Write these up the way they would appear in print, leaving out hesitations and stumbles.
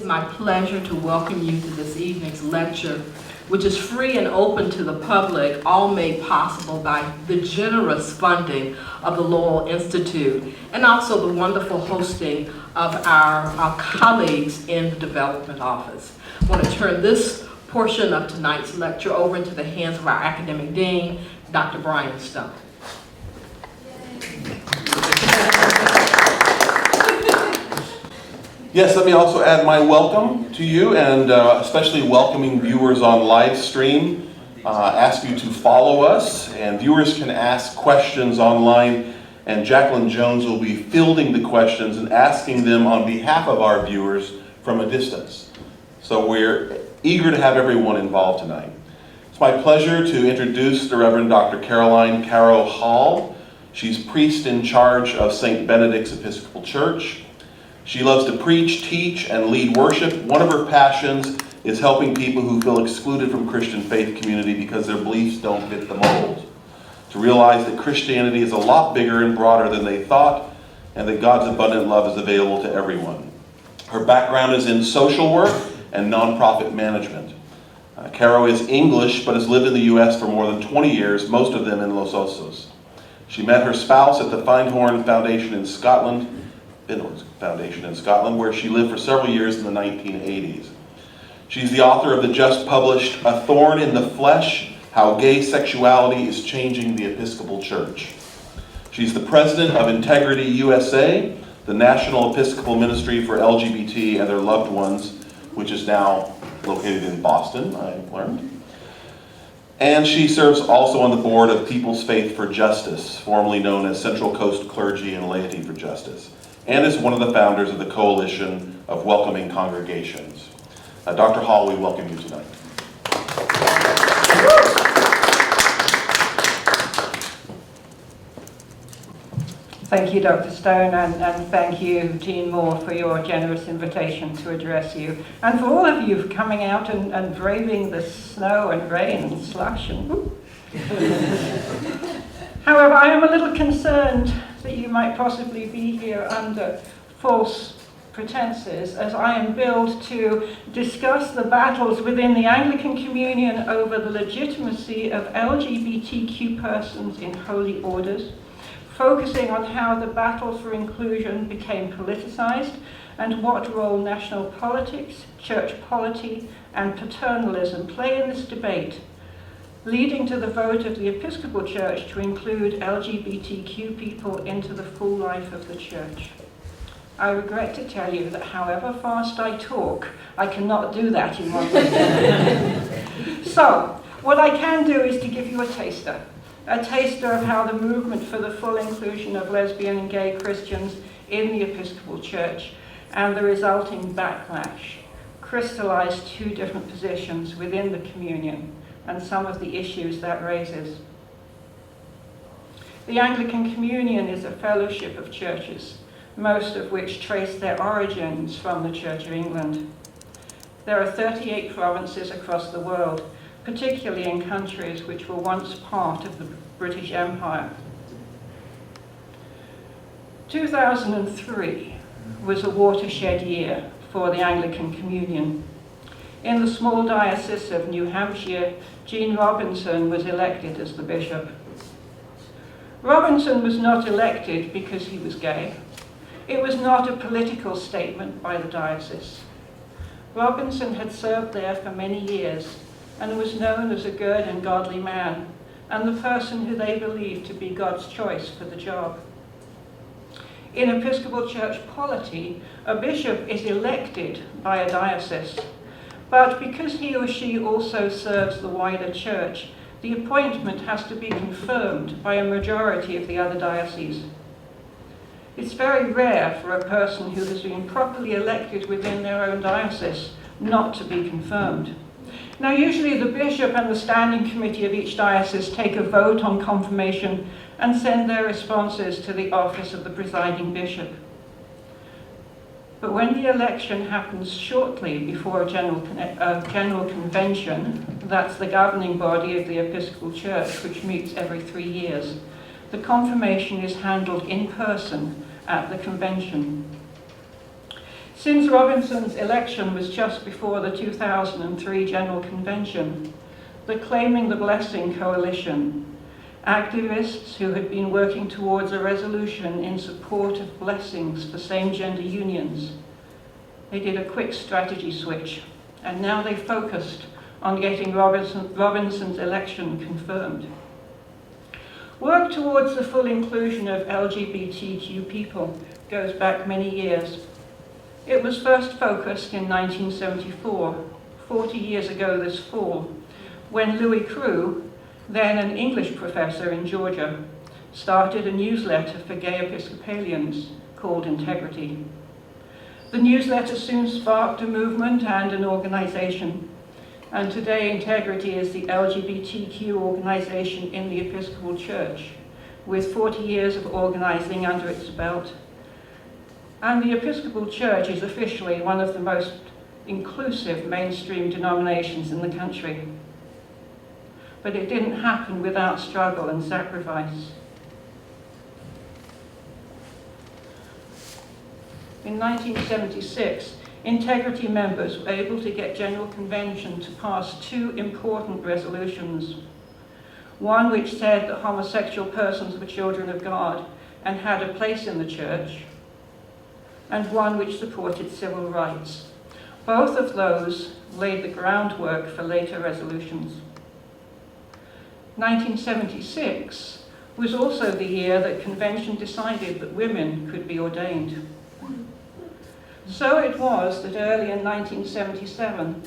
my pleasure to welcome you to this evening's lecture, which is free and open to the public, all made possible by the generous funding of the Lowell Institute, and also the wonderful hosting of our colleagues in the Development Office. I want to turn this portion of tonight's lecture over into the hands of our academic dean, Dr. Brian Stone. Yes, let me also add my welcome to you, and especially welcoming viewers on live stream. Ask you to follow us, and viewers can ask questions online, and Jacqueline Jones will be fielding the questions and asking them on behalf of our viewers from a distance. So we're eager to have everyone involved tonight. It's my pleasure to introduce the Reverend Dr. Carroll Hall. She's priest in charge of St. Benedict's Episcopal Church. She loves to preach, teach, and lead worship. One of her passions is helping people who feel excluded from Christian faith community because their beliefs don't fit the mold. To realize that Christianity is a lot bigger and broader than they thought, and that God's abundant love is available to everyone. Her background is in social work and nonprofit management. Carroll is English, but has lived in the U.S. for more than 20 years, most of them in Los Osos. She met her spouse at the Findhorn Foundation in Scotland, where she lived for several years in the 1980s. She's the author of the just published A Thorn in the Flesh, How Gay Sexuality is Changing the Episcopal Church. She's the president of Integrity USA, the National Episcopal Ministry for LGBT and their loved ones, which is now located in Boston, I've learned. And she serves also on the board of People's Faith for Justice, formerly known as Central Coast Clergy and Laity for Justice, and is one of the founders of the Coalition of Welcoming Congregations. Dr. Hall, we welcome you tonight. Thank you, Dr. Stone, and thank you, Jean Moore, for your generous invitation to address you, and for all of you for coming out and braving the snow and rain and slush. However, I am a little concerned that you might possibly be here under false pretenses, as I am billed to discuss the battles within the Anglican Communion over the legitimacy of LGBTQ persons in holy orders, focusing on how the battle for inclusion became politicized and what role national politics, church polity, and paternalism play in this debate, leading to the vote of the Episcopal Church to include LGBTQ people into the full life of the Church. I regret to tell you that however fast I talk, I cannot do that in 1 minute. So, what I can do is to give you a taster of how the movement for the full inclusion of lesbian and gay Christians in the Episcopal Church and the resulting backlash crystallized two different positions within the communion and some of the issues that raises. The Anglican Communion is a fellowship of churches, most of which trace their origins from the Church of England. There are 38 provinces across the world, particularly in countries which were once part of the British Empire. 2003 was a watershed year for the Anglican Communion. In the small diocese of New Hampshire, Jean Robinson was elected as the bishop. Robinson was not elected because he was gay. It was not a political statement by the diocese. Robinson had served there for many years and was known as a good and godly man, and the person who they believed to be God's choice for the job. In Episcopal Church polity, a bishop is elected by a diocese, but because he or she also serves the wider church, the appointment has to be confirmed by a majority of the other dioceses. It's very rare for a person who has been properly elected within their own diocese not to be confirmed. Now, usually the bishop and the standing committee of each diocese take a vote on confirmation and send their responses to the office of the presiding bishop. But when the election happens shortly before a general convention, that's the governing body of the Episcopal Church, which meets every 3 years, the confirmation is handled in person at the convention. Since Robinson's election was just before the 2003 General Convention, the Claiming the Blessing Coalition, activists who had been working towards a resolution in support of blessings for same-gender unions, they did a quick strategy switch, and now they focused on getting Robinson's election confirmed. Work towards the full inclusion of LGBTQ people goes back many years. It was first focused in 1974, 40 years ago this fall, when Louis Crew, then an English professor in Georgia, started a newsletter for gay Episcopalians called Integrity. The newsletter soon sparked a movement and an organization, and today Integrity is the LGBTQ organization in the Episcopal Church, with 40 years of organizing under its belt. And the Episcopal Church is officially one of the most inclusive mainstream denominations in the country. But it didn't happen without struggle and sacrifice. In 1976, Integrity members were able to get General Convention to pass two important resolutions. One which said that homosexual persons were children of God and had a place in the church, and one which supported civil rights. Both of those laid the groundwork for later resolutions. 1976 was also the year that Convention decided that women could be ordained. So it was that early in 1977,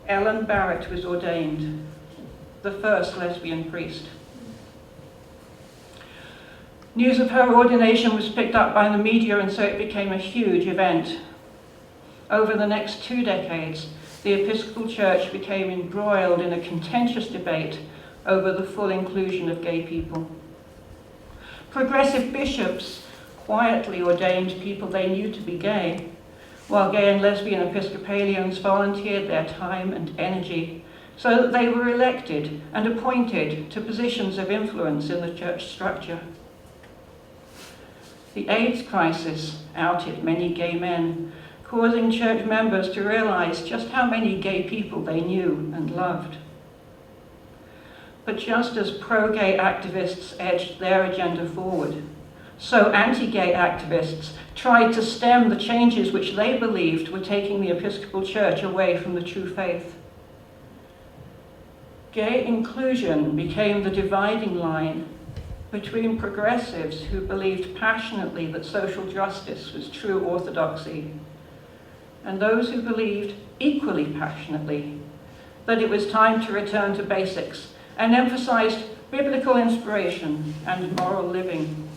Ellen Barrett was ordained, the first lesbian priest. News of her ordination was picked up by the media, and so it became a huge event. Over the next 2 decades, the Episcopal Church became embroiled in a contentious debate over the full inclusion of gay people. Progressive bishops quietly ordained people they knew to be gay, while gay and lesbian Episcopalians volunteered their time and energy so that they were elected and appointed to positions of influence in the church structure. The AIDS crisis outed many gay men, causing church members to realize just how many gay people they knew and loved. But just as pro-gay activists edged their agenda forward, so anti-gay activists tried to stem the changes which they believed were taking the Episcopal Church away from the true faith. Gay inclusion became the dividing line between progressives who believed passionately that social justice was true orthodoxy, and those who believed equally passionately that it was time to return to basics and emphasized biblical inspiration and moral living.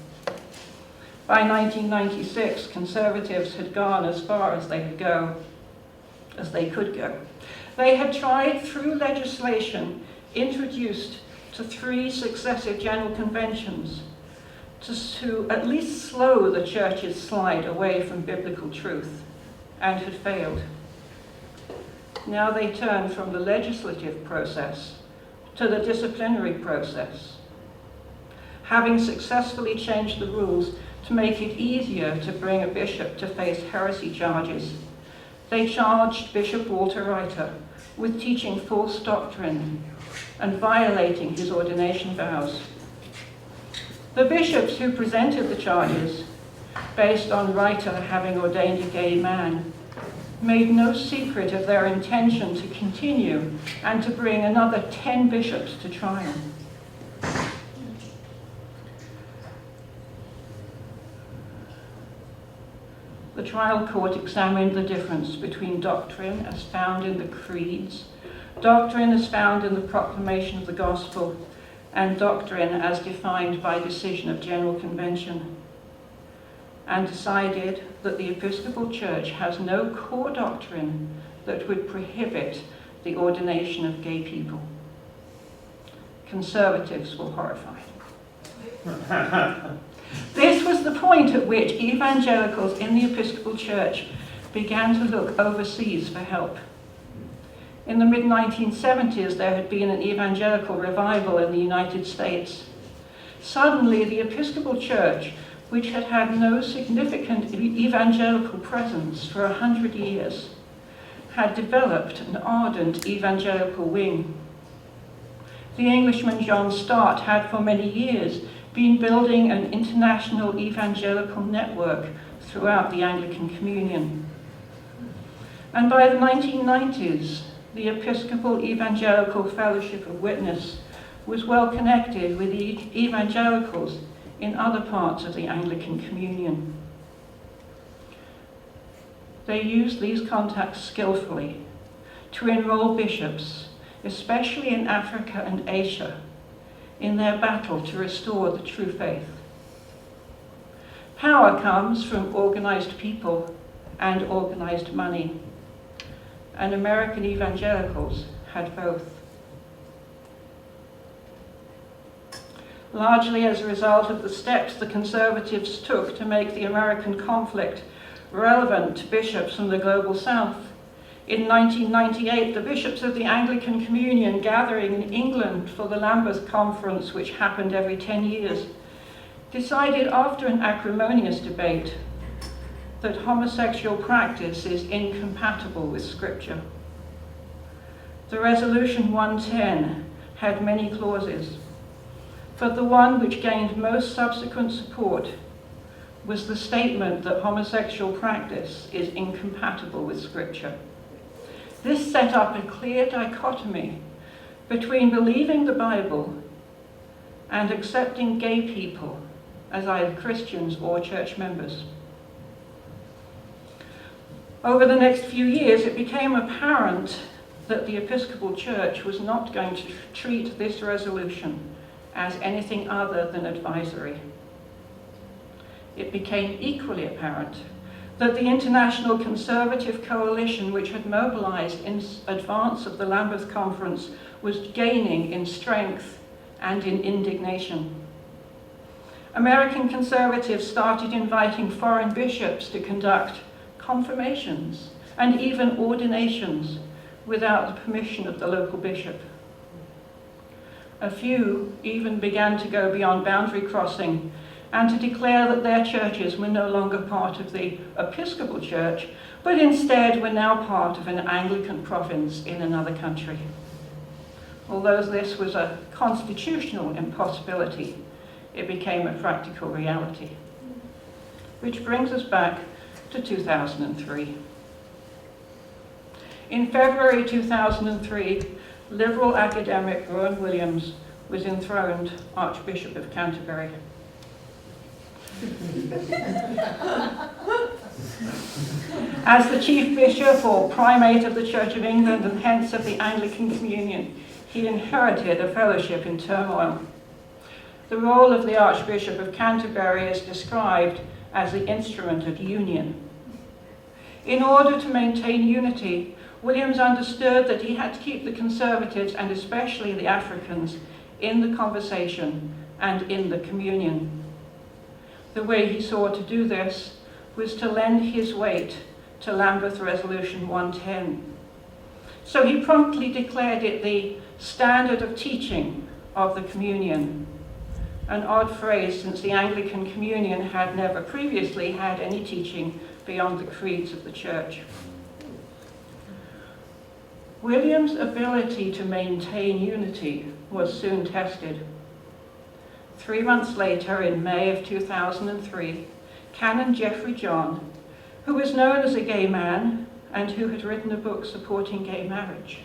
By 1996, conservatives had gone as far as they could go. They had tried through legislation introduced to 3 successive General Conventions to at least slow the church's slide away from biblical truth, and had failed. Now they turn from the legislative process to the disciplinary process. Having successfully changed the rules to make it easier to bring a bishop to face heresy charges, they charged Bishop Walter Reiter with teaching false doctrine and violating his ordination vows. The bishops who presented the charges, based on Reiter having ordained a gay man, made no secret of their intention to continue and to bring another 10 bishops to trial. The trial court examined the difference between doctrine as found in the creeds, doctrine as found in the proclamation of the gospel, and doctrine as defined by decision of General Convention, and decided that the Episcopal Church has no core doctrine that would prohibit the ordination of gay people. Conservatives were horrified. This was the point at which evangelicals in the Episcopal Church began to look overseas for help. In the mid-1970s, there had been an evangelical revival in the United States. Suddenly, the Episcopal Church which had had no significant evangelical presence for 100 years, had developed an ardent evangelical wing. The Englishman John Stott had for many years been building an international evangelical network throughout the Anglican Communion. And by the 1990s, the Episcopal Evangelical Fellowship of Witness was well connected with the evangelicals in other parts of the Anglican Communion. They used these contacts skillfully to enroll bishops, especially in Africa and Asia, in their battle to restore the true faith. Power comes from organized people and organized money, and American evangelicals had both. Largely as a result of the steps the Conservatives took to make the American conflict relevant to bishops from the Global South, in 1998, the bishops of the Anglican Communion gathering in England for the Lambeth Conference, which happened every 10 years, decided after an acrimonious debate that homosexual practice is incompatible with Scripture. The Resolution 110 had many clauses, but the one which gained most subsequent support was the statement that homosexual practice is incompatible with Scripture. This set up a clear dichotomy between believing the Bible and accepting gay people as either Christians or church members. Over the next few years, it became apparent that the Episcopal Church was not going to treat this resolution as anything other than advisory. It became equally apparent that the International Conservative Coalition, which had mobilized in advance of the Lambeth Conference, was gaining in strength and in indignation. American conservatives started inviting foreign bishops to conduct confirmations and even ordinations without the permission of the local bishop. A few even began to go beyond boundary crossing and to declare that their churches were no longer part of the Episcopal Church, but instead were now part of an Anglican province in another country. Although this was a constitutional impossibility, it became a practical reality. Which brings us back to 2003. In February 2003, liberal academic Rowan Williams was enthroned Archbishop of Canterbury. As the chief bishop or primate of the Church of England and hence of the Anglican Communion, he inherited a fellowship in turmoil. The role of the Archbishop of Canterbury is described as the instrument of union. In order to maintain unity, Williams understood that he had to keep the Conservatives, and especially the Africans, in the conversation and in the communion. The way he saw to do this was to lend his weight to Lambeth Resolution 110. So he promptly declared it the standard of teaching of the communion, an odd phrase since the Anglican Communion had never previously had any teaching beyond the creeds of the Church. William's ability to maintain unity was soon tested. 3 months later, in May of 2003, Canon Geoffrey John, who was known as a gay man and who had written a book supporting gay marriage,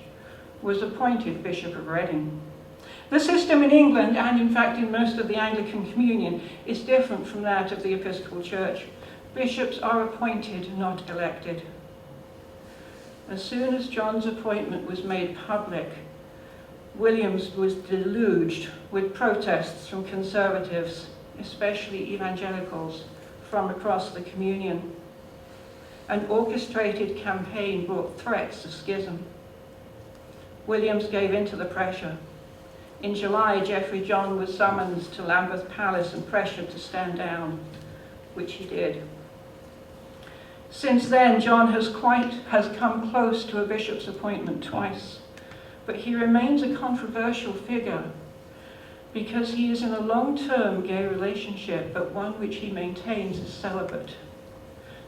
was appointed Bishop of Reading. The system in England, and in fact in most of the Anglican Communion, is different from that of the Episcopal Church. Bishops are appointed, not elected. As soon as John's appointment was made public, Williams was deluged with protests from conservatives, especially evangelicals, from across the communion. An orchestrated campaign brought threats of schism. Williams gave in to the pressure. In July, Geoffrey John was summoned to Lambeth Palace and pressured to stand down, which he did. Since then, John has come close to a bishop's appointment twice, but he remains a controversial figure because he is in a long-term gay relationship, but one which he maintains as celibate.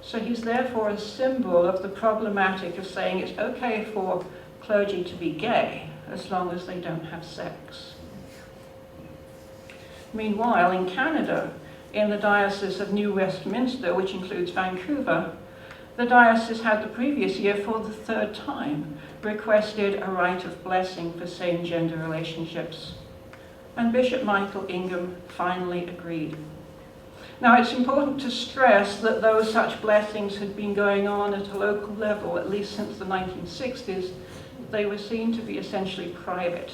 So he's therefore a symbol of the problematic of saying it's okay for clergy to be gay as long as they don't have sex. Meanwhile, in Canada, in the Diocese of New Westminster, which includes Vancouver, the diocese had the previous year, for the third time, requested a rite of blessing for same-gender relationships. And Bishop Michael Ingham finally agreed. Now, it's important to stress that though such blessings had been going on at a local level, at least since the 1960s, they were seen to be essentially private.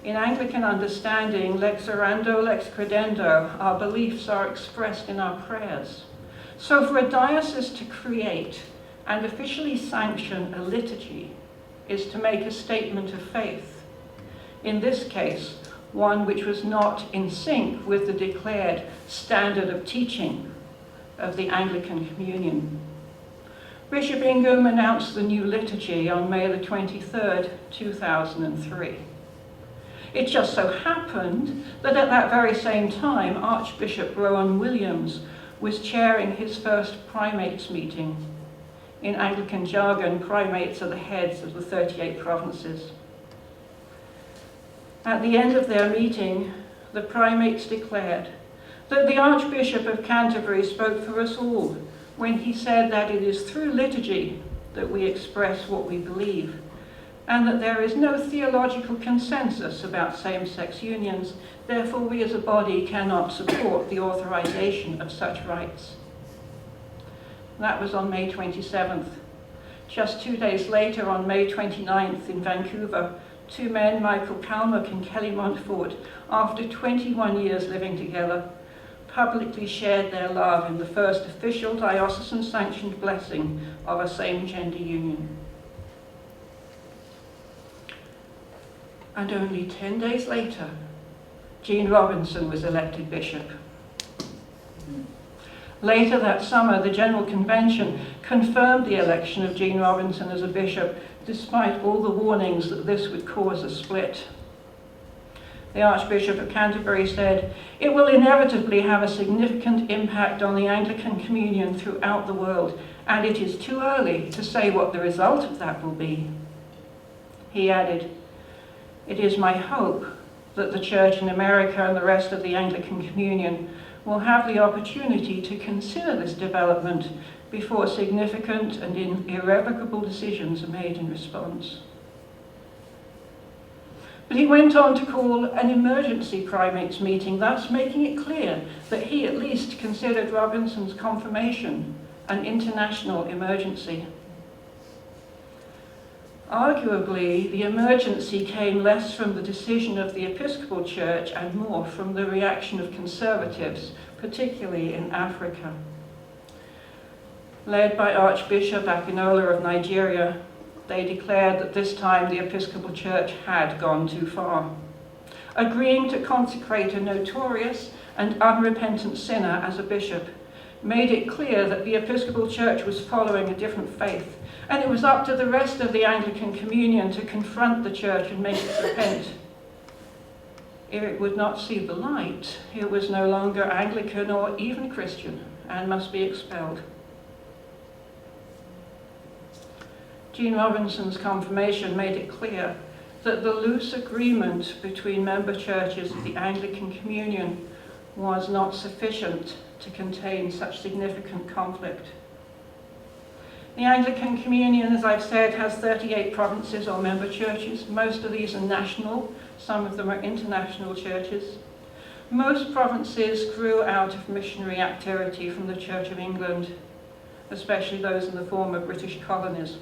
In Anglican understanding, lex orando, lex credendo, our beliefs are expressed in our prayers. So for a diocese to create and officially sanction a liturgy is to make a statement of faith. In this case, one which was not in sync with the declared standard of teaching of the Anglican Communion. Bishop Ingham announced the new liturgy on May the 23rd, 2003. It just so happened that at that very same time, Archbishop Rowan Williams was chairing his first Primates Meeting. In Anglican jargon, primates are the heads of the 38 provinces. At the end of their meeting, the primates declared that the Archbishop of Canterbury spoke for us all when he said that it is through liturgy that we express what we believe, and that there is no theological consensus about same-sex unions, therefore we as a body cannot support the authorization of such rites. That was on May 27th. Just 2 days later, on May 29th in Vancouver, two men, Michael Calmuck and Kelly Montfort, after 21 years living together, publicly shared their love in the first official diocesan-sanctioned blessing of a same-gender union. And only 10 days later, Jean Robinson was elected bishop. Later that summer, the General Convention confirmed the election of Jean Robinson as a bishop, despite all the warnings that this would cause a split. The Archbishop of Canterbury said, "It will inevitably have a significant impact on the Anglican Communion throughout the world, and it is too early to say what the result of that will be." He added, "It is my hope that the Church in America and the rest of the Anglican Communion will have the opportunity to consider this development before significant and irrevocable decisions are made in response." But he went on to call an emergency primates meeting, thus making it clear that he at least considered Robinson's confirmation an international emergency. Arguably, the emergency came less from the decision of the Episcopal Church and more from the reaction of conservatives, particularly in Africa. Led by Archbishop Akinola of Nigeria, they declared that this time the Episcopal Church had gone too far, agreeing to consecrate a notorious and unrepentant sinner as a bishop, made it clear that the Episcopal Church was following a different faith, and it was up to the rest of the Anglican Communion to confront the Church and make it repent. If it would not see the light, it was no longer Anglican or even Christian and must be expelled. Jean Robinson's confirmation made it clear that the loose agreement between member churches of the Anglican Communion was not sufficient to contain such significant conflict. The Anglican Communion, as I've said, has 38 provinces or member churches. Most of these are national, some of them are international churches. Most provinces grew out of missionary activity from the Church of England, especially those in the former British colonies.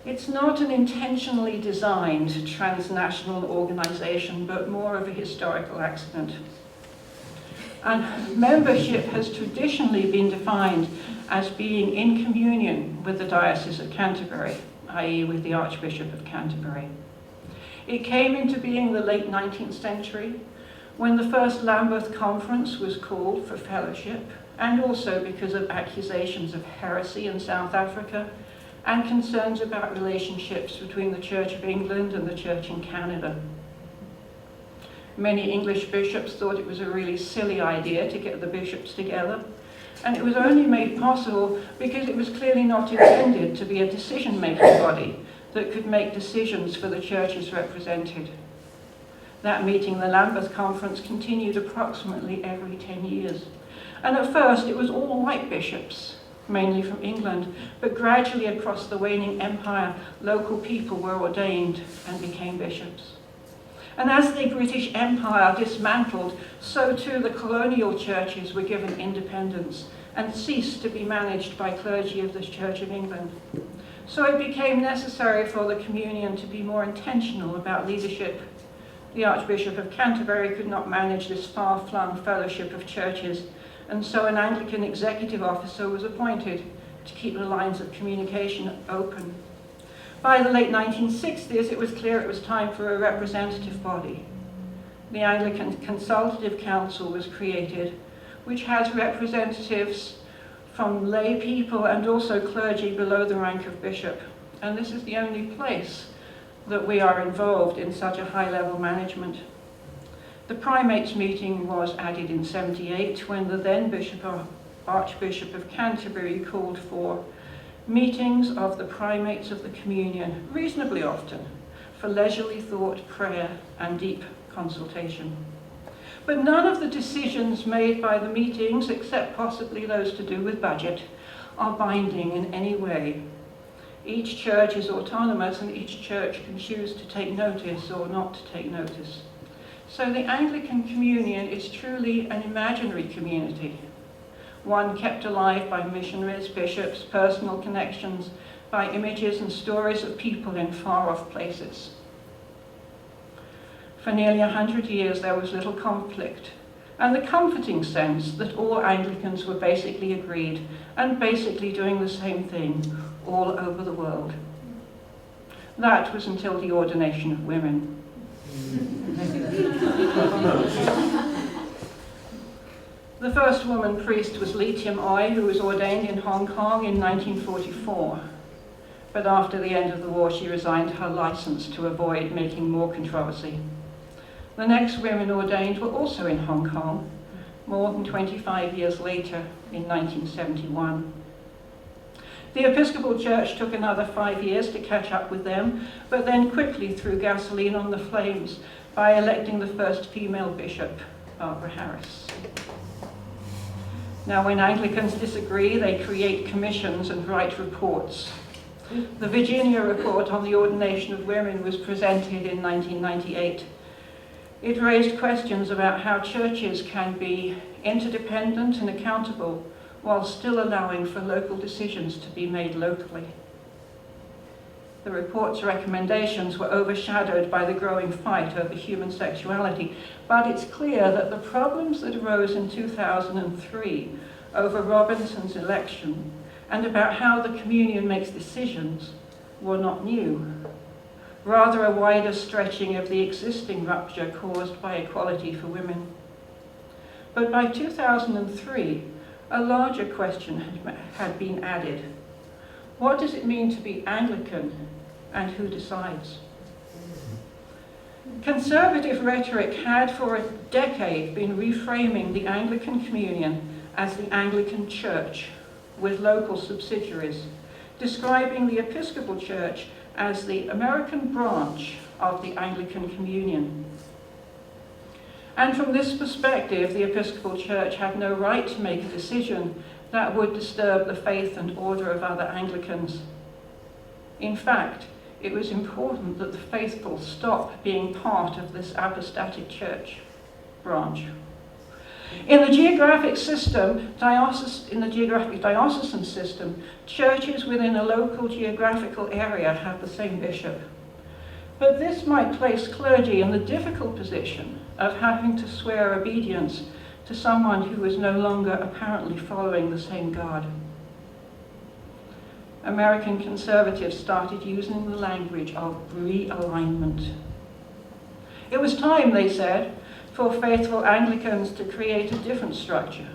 It's not an intentionally designed transnational organisation, but more of a historical accident. And membership has traditionally been defined as being in communion with the Diocese of Canterbury, i.e. with the Archbishop of Canterbury. It came into being in the late 19th century when the first Lambeth Conference was called for fellowship, and also because of accusations of heresy in South Africa, and concerns about relationships between the Church of England and the Church in Canada. Many English bishops thought it was a really silly idea to get the bishops together, and it was only made possible because it was clearly not intended to be a decision-making body that could make decisions for the churches represented. That meeting, the Lambeth Conference, continued approximately every 10 years. And at first it was all white bishops, mainly from England, but gradually across the waning empire, local people were ordained and became bishops. And as the British Empire dismantled, so too the colonial churches were given independence and ceased to be managed by clergy of the Church of England. So it became necessary for the communion to be more intentional about leadership. The Archbishop of Canterbury could not manage this far-flung fellowship of churches, and so an Anglican executive officer was appointed to keep the lines of communication open. By the late 1960s, it was clear it was time for a representative body. The Anglican Consultative Council was created, which has representatives from lay people and also clergy below the rank of bishop. And this is the only place that we are involved in such a high-level management. The Primates Meeting was added in 1978 when the then Archbishop of Canterbury called for meetings of the Primates of the Communion reasonably often for leisurely thought, prayer, and deep consultation. But none of the decisions made by the meetings, except possibly those to do with budget, are binding in any way. Each church is autonomous and each church can choose to take notice or not to take notice. So the Anglican Communion is truly an imaginary community, one kept alive by missionaries, bishops, personal connections, by images and stories of people in far-off places. For nearly 100 years there was little conflict, and the comforting sense that all Anglicans were basically agreed and basically doing the same thing all over the world. That was until the ordination of women. The first woman priest was Lee Tim Oy, who was ordained in Hong Kong in 1944. But after the end of the war, she resigned her license to avoid making more controversy. The next women ordained were also in Hong Kong, more than 25 years later, in 1971. The Episcopal Church took another 5 years to catch up with them, but then quickly threw gasoline on the flames by electing the first female bishop, Barbara Harris. Now, when Anglicans disagree, they create commissions and write reports. The Virginia Report on the Ordination of Women was presented in 1998. It raised questions about how churches can be interdependent and accountable while still allowing for local decisions to be made locally. The report's recommendations were overshadowed by the growing fight over human sexuality, but it's clear that the problems that arose in 2003 over Robinson's election and about how the communion makes decisions were not new, rather a wider stretching of the existing rupture caused by equality for women. But by 2003, a larger question had been added. What does it mean to be Anglican, and who decides? Conservative rhetoric had for a decade been reframing the Anglican Communion as the Anglican Church with local subsidiaries, describing the Episcopal Church as the American branch of the Anglican Communion. And from this perspective, the Episcopal Church had no right to make a decision that would disturb the faith and order of other Anglicans. In fact, it was important that the faithful stop being part of this apostatic church branch. In the geographic diocesan system, churches within a local geographical area have the same bishop. But this might place clergy in the difficult position of having to swear obedience to someone who is no longer apparently following the same God. American conservatives started using the language of realignment. It was time, they said, for faithful Anglicans to create a different structure,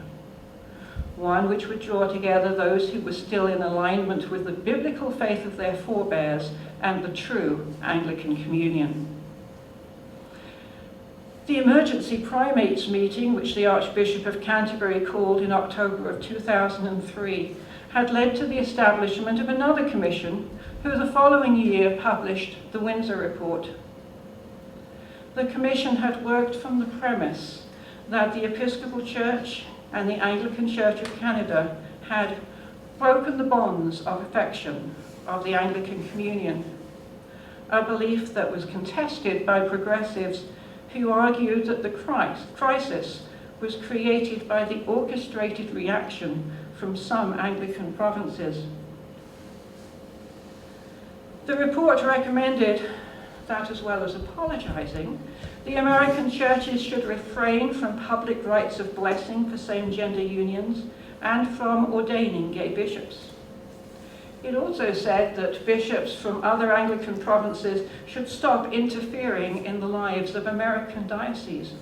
one which would draw together those who were still in alignment with the biblical faith of their forebears and the true Anglican Communion. The emergency Primates Meeting, which the Archbishop of Canterbury called in October of 2003, had led to the establishment of another commission, who the following year published the Windsor Report. The commission had worked from the premise that the Episcopal Church and the Anglican Church of Canada had broken the bonds of affection of the Anglican Communion, a belief that was contested by progressives who argued that the crisis was created by the orchestrated reaction from some Anglican provinces. The report recommended that, as well as apologizing, the American churches should refrain from public rites of blessing for same-gender unions and from ordaining gay bishops. It also said that bishops from other Anglican provinces should stop interfering in the lives of American dioceses.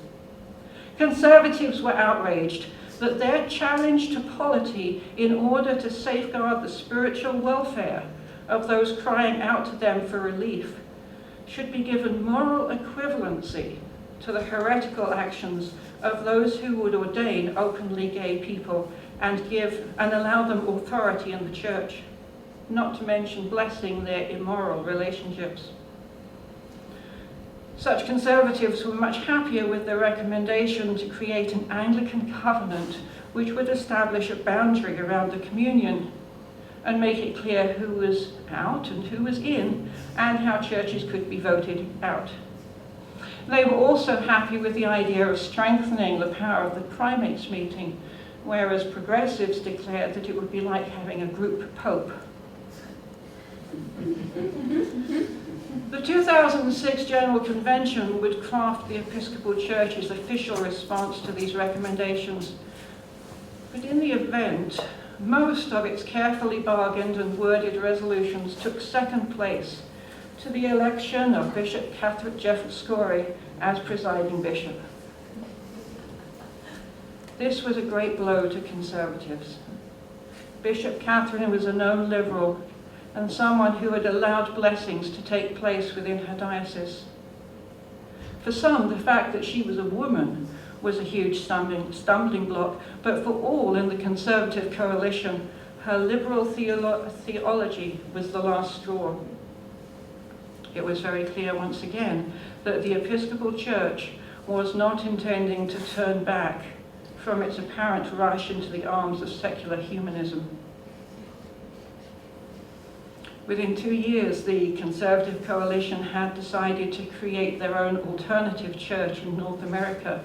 Conservatives were outraged that their challenge to polity in order to safeguard the spiritual welfare of those crying out to them for relief should be given moral equivalency to the heretical actions of those who would ordain openly gay people and allow them authority in the church, not to mention blessing their immoral relationships. Such conservatives were much happier with the recommendation to create an Anglican covenant which would establish a boundary around the communion and make it clear who was out and who was in, and how churches could be voted out. They were also happy with the idea of strengthening the power of the Primates Meeting, whereas progressives declared that it would be like having a group pope. The 2006 General Convention would craft the Episcopal Church's official response to these recommendations, but in the event, most of its carefully bargained and worded resolutions took second place to the election of Bishop Katharine Jefferts Cory as presiding bishop. This was a great blow to conservatives. Bishop Katharine was a known liberal and someone who had allowed blessings to take place within her diocese. For some, the fact that she was a woman was a huge stumbling block, but for all in the Conservative coalition, her liberal theology was the last straw. It was very clear once again that the Episcopal Church was not intending to turn back from its apparent rush into the arms of secular humanism. Within 2 years, the Conservative coalition had decided to create their own alternative church in North America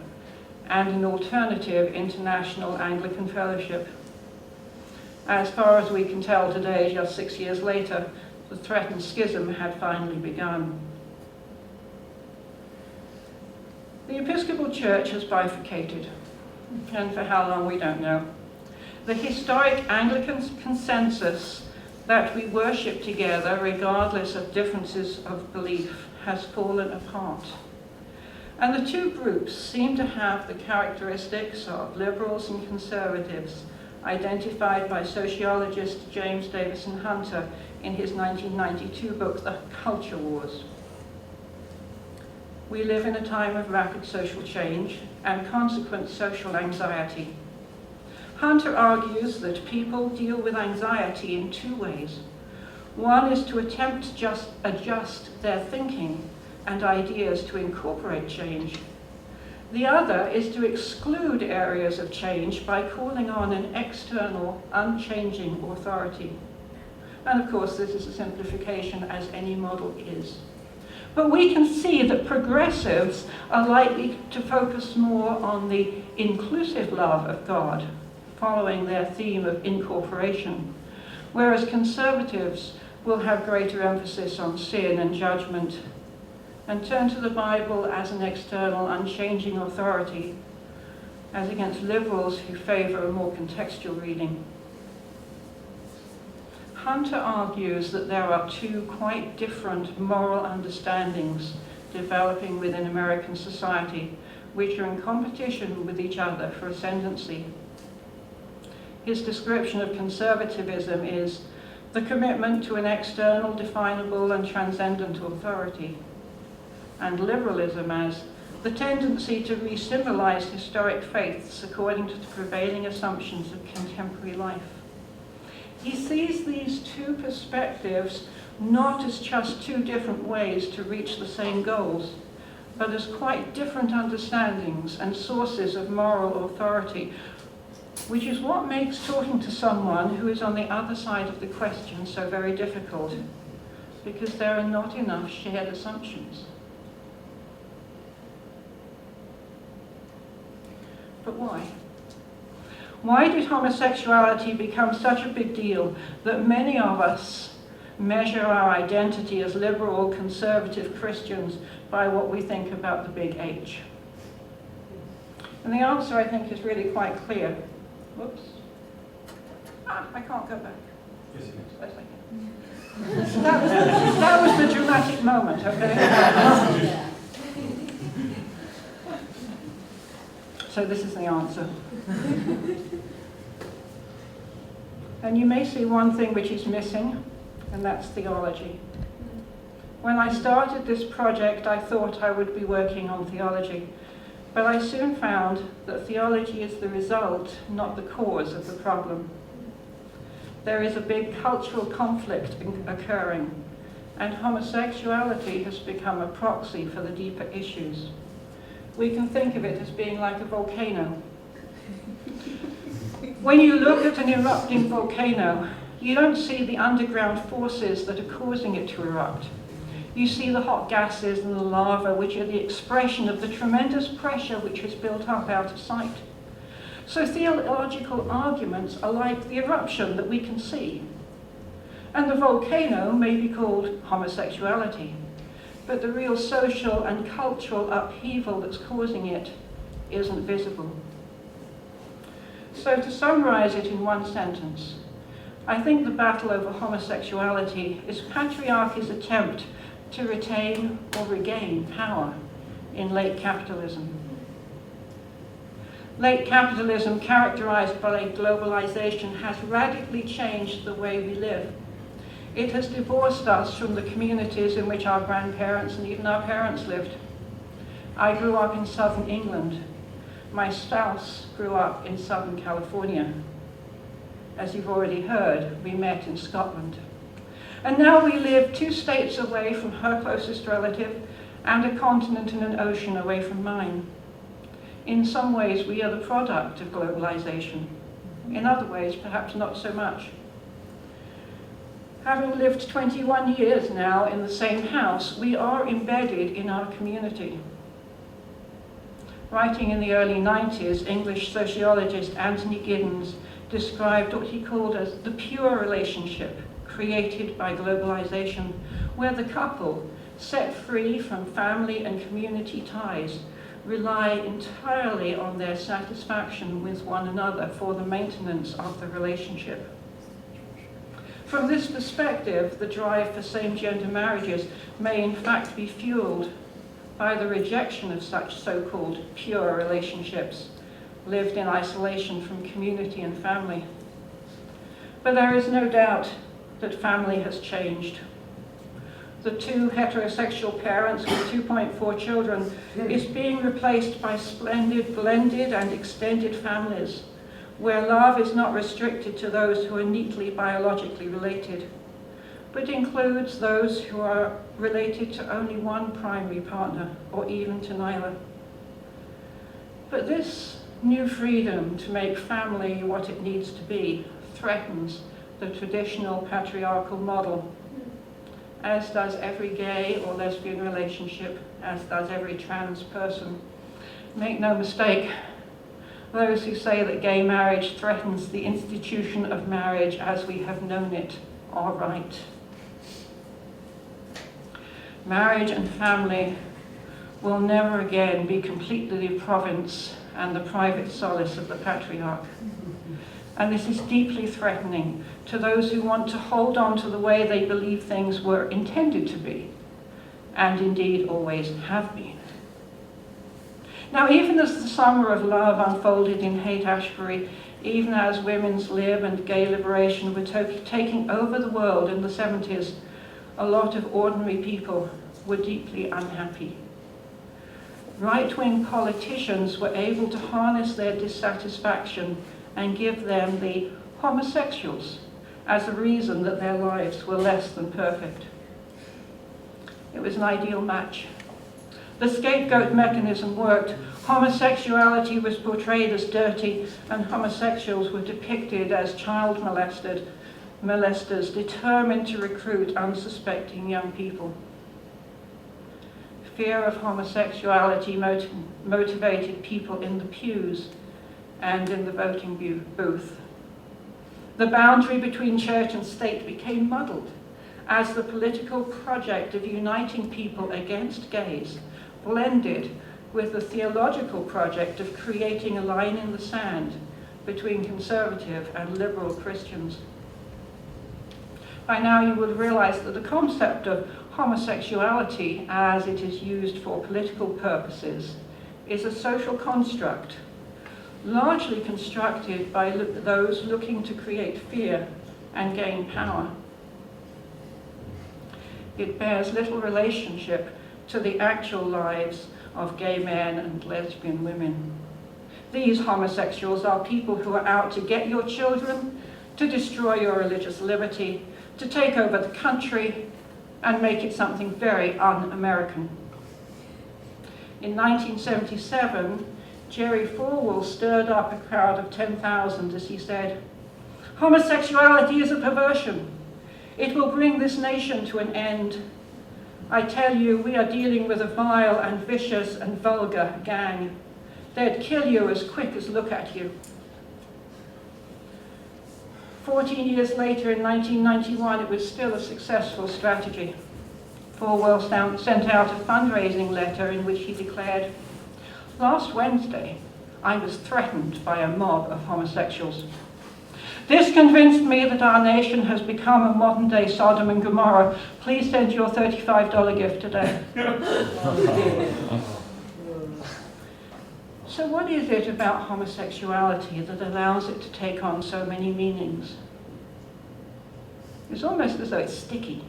and an alternative international Anglican fellowship. As far as we can tell today, just 6 years later, the threatened schism had finally begun. The Episcopal Church has bifurcated, and for how long we don't know. The historic Anglican consensus that we worship together, regardless of differences of belief, has fallen apart. And the two groups seem to have the characteristics of liberals and conservatives, identified by sociologist James Davison Hunter in his 1992 book, The Culture Wars. We live in a time of rapid social change and consequent social anxiety. Hunter argues that people deal with anxiety in two ways. One is to attempt to adjust their thinking and ideas to incorporate change. The other is to exclude areas of change by calling on an external, unchanging authority. And of course, this is a simplification, as any model is. But we can see that progressives are likely to focus more on the inclusive love of God, following their theme of incorporation, whereas conservatives will have greater emphasis on sin and judgment, and turn to the Bible as an external, unchanging authority, as against liberals who favor a more contextual reading. Hunter argues that there are two quite different moral understandings developing within American society, which are in competition with each other for ascendancy. His description of conservatism is the commitment to an external, definable, and transcendent authority, and liberalism as the tendency to re-symbolize historic faiths according to the prevailing assumptions of contemporary life. He sees these two perspectives not as just two different ways to reach the same goals, but as quite different understandings and sources of moral authority, which is what makes talking to someone who is on the other side of the question so very difficult, because there are not enough shared assumptions. But why? Why did homosexuality become such a big deal that many of us measure our identity as liberal, conservative Christians by what we think about the big H? And the answer, I think, is really quite clear. Whoops. I can't go back. Yes, Yes, I can. That was the dramatic moment, okay? So this is the answer. And you may see one thing which is missing, and that's theology. When I started this project, I thought I would be working on theology, but I soon found that theology is the result, not the cause of the problem. There is a big cultural conflict occurring, and homosexuality has become a proxy for the deeper issues. We can think of it as being like a volcano. When you look at an erupting volcano, you don't see the underground forces that are causing it to erupt. You see the hot gases and the lava, which are the expression of the tremendous pressure which has built up out of sight. So theological arguments are like the eruption that we can see. And the volcano may be called homosexuality, but the real social and cultural upheaval that's causing it isn't visible. So to summarize it in one sentence, I think the battle over homosexuality is patriarchy's attempt to retain or regain power in late capitalism. Late capitalism, characterized by globalization, has radically changed the way we live. It has divorced us from the communities in which our grandparents and even our parents lived. I grew up in southern England. My spouse grew up in southern California. As you've already heard, we met in Scotland. And now we live 2 states away from her closest relative and a continent and an ocean away from mine. In some ways, we are the product of globalization. In other ways, perhaps not so much. Having lived 21 years now in the same house, we are embedded in our community. Writing in the early 90s, English sociologist Anthony Giddens described what he called as the pure relationship created by globalization, where the couple, set free from family and community ties, rely entirely on their satisfaction with one another for the maintenance of the relationship. From this perspective, the drive for same-gender marriages may in fact be fueled by the rejection of such so-called pure relationships, lived in isolation from community and family. But there is no doubt that family has changed. The 2 heterosexual parents with 2.4 children is being replaced by splendid blended and extended families, where love is not restricted to those who are neatly biologically related, but includes those who are related to only one primary partner, or even to neither. But this new freedom to make family what it needs to be threatens the traditional patriarchal model, as does every gay or lesbian relationship, as does every trans person. Make no mistake, those who say that gay marriage threatens the institution of marriage as we have known it are right. Marriage and family will never again be completely the province and the private solace of the patriarch. And this is deeply threatening to those who want to hold on to the way they believe things were intended to be, and indeed always have been. Now, even as the summer of love unfolded in Haight-Ashbury, even as women's lib and gay liberation were taking over the world in the 70s, a lot of ordinary people were deeply unhappy. Right-wing politicians were able to harness their dissatisfaction and give them the homosexuals as a reason that their lives were less than perfect. It was an ideal match. The scapegoat mechanism worked. Homosexuality was portrayed as dirty, and homosexuals were depicted as child molesters determined to recruit unsuspecting young people. Fear of homosexuality motivated people in the pews and in the voting booth. The boundary between church and state became muddled as the political project of uniting people against gays blended with the theological project of creating a line in the sand between conservative and liberal Christians. By now you will realize that the concept of homosexuality, as it is used for political purposes, is a social construct, largely constructed by those looking to create fear and gain power. It bears little relationship to the actual lives of gay men and lesbian women. These homosexuals are people who are out to get your children, to destroy your religious liberty, to take over the country and make it something very un-American. In 1977, Jerry Falwell stirred up a crowd of 10,000 as he said, "Homosexuality is a perversion. It will bring this nation to an end. I tell you, we are dealing with a vile and vicious and vulgar gang. They'd kill you as quick as look at you." 14 years later, in 1991, it was still a successful strategy. Falwell sent out a fundraising letter in which he declared, "Last Wednesday, I was threatened by a mob of homosexuals. This convinced me that our nation has become a modern-day Sodom and Gomorrah. Please send your $35 gift today." So what is it about homosexuality that allows it to take on so many meanings? It's almost as though it's sticky.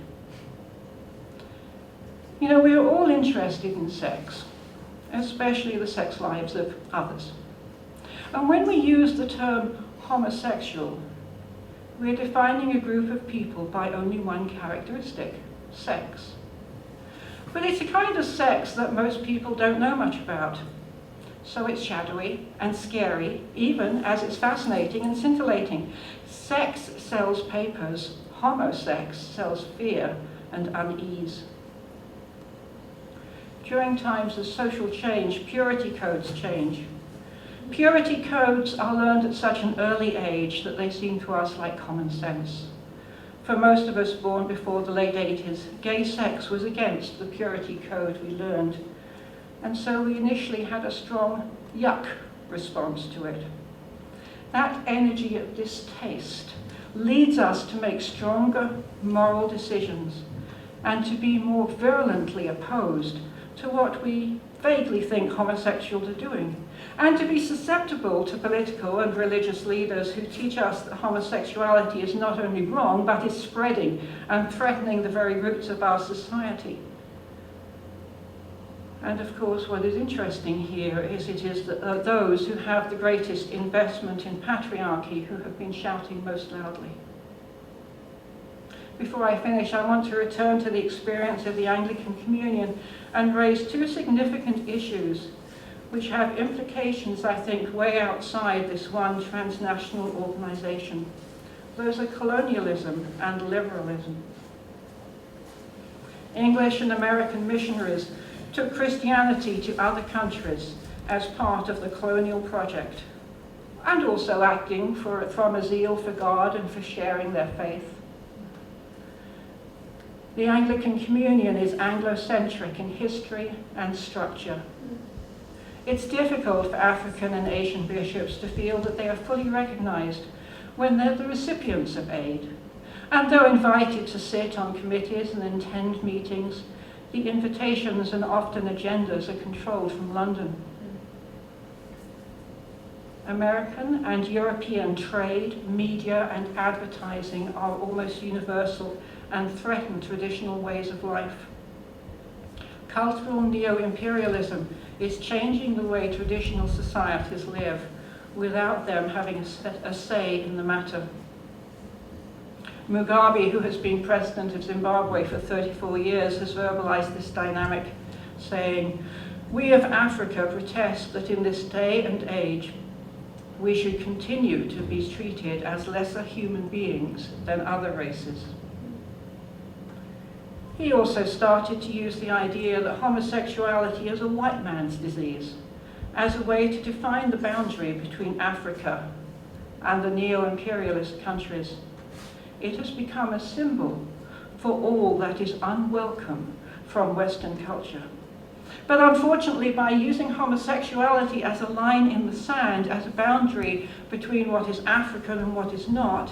You know, we are all interested in sex, especially the sex lives of others. And when we use the term homosexual, we're defining a group of people by only one characteristic, sex. But it's a kind of sex that most people don't know much about. So it's shadowy and scary, even as it's fascinating and scintillating. Sex sells papers, homosex sells fear and unease. During times of social change, purity codes change. Purity codes are learned at such an early age that they seem to us like common sense. For most of us born before the late 80s, gay sex was against the purity code we learned. And so we initially had a strong yuck response to it. That energy of distaste leads us to make stronger moral decisions and to be more virulently opposed to what we vaguely think homosexuals are doing, and to be susceptible to political and religious leaders who teach us that homosexuality is not only wrong, but is spreading and threatening the very roots of our society. And of course, what is interesting here is it is those who have the greatest investment in patriarchy who have been shouting most loudly. Before I finish, I want to return to the experience of the Anglican Communion and raise two significant issues which have implications, I think, way outside this one transnational organization. Those are colonialism and liberalism. English and American missionaries took Christianity to other countries as part of the colonial project, and also acting from a zeal for God and for sharing their faith. The Anglican Communion is Anglo-centric in history and structure. It's difficult for African and Asian bishops to feel that they are fully recognized when they're the recipients of aid. And though invited to sit on committees and attend meetings, the invitations and often agendas are controlled from London. American and European trade, media, and advertising are almost universal and threaten traditional ways of life. Cultural neo-imperialism is changing the way traditional societies live without them having a say in the matter. Mugabe, who has been president of Zimbabwe for 34 years, has verbalized this dynamic, saying, "We of Africa protest that in this day and age, we should continue to be treated as lesser human beings than other races." He also started to use the idea that homosexuality is a white man's disease, as a way to define the boundary between Africa and the neo-imperialist countries. It has become a symbol for all that is unwelcome from Western culture. But unfortunately, by using homosexuality as a line in the sand, as a boundary between what is African and what is not,